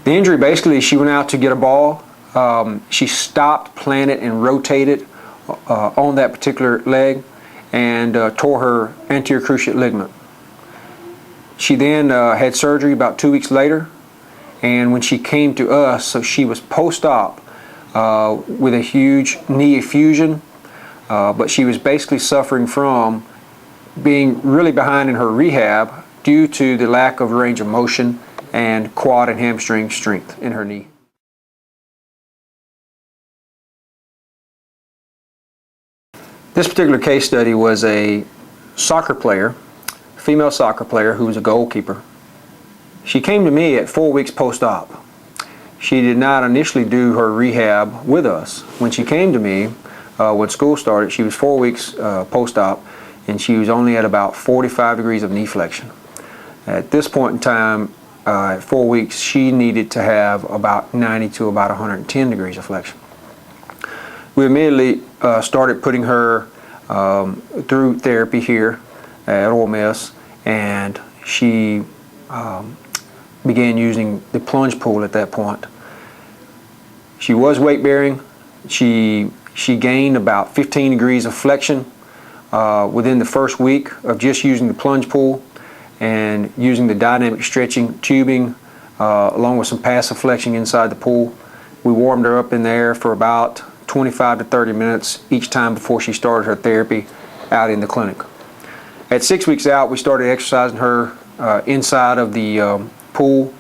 The injury, basically, she went out to get a ball. She stopped, planted, and rotated on that particular leg and tore her anterior cruciate ligament. She then had surgery about 2 weeks later, and when she came to us, so she was post-op with a huge knee effusion, but she was basically suffering from being really behind in her rehab due to the lack of range of motion and quad and hamstring strength in her knee. This particular case study was a soccer player, female soccer player who was a goalkeeper. She came to me at 4 weeks post-op. She did not initially do her rehab with us. When she came to me, when school started, she was 4 weeks post-op, and she was only at about 45 degrees of knee flexion. At this point in time, at 4 weeks, she needed to have about 90 to about 110 degrees of flexion. We immediately started putting her through therapy here at Ole Miss, and she began using the plunge pool at that point. She was weight bearing. She gained about 15 degrees of flexion within the first week of just using the plunge pool and using the dynamic stretching tubing along with some passive flexing inside the pool. We warmed her up in there for about 25 to 30 minutes each time before she started her therapy out in the clinic. At 6 weeks out, we started exercising her inside of the pool,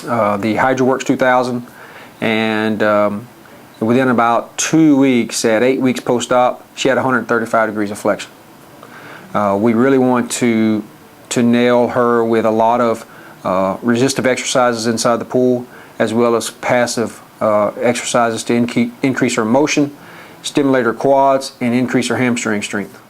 the HydroWorx 2000, and within about 2 weeks, at 8 weeks post-op, she had 135 degrees of flexion. We really want to nail her with a lot of resistive exercises inside the pool, as well as passive exercises to increase her motion, stimulate her quads, and increase her hamstring strength.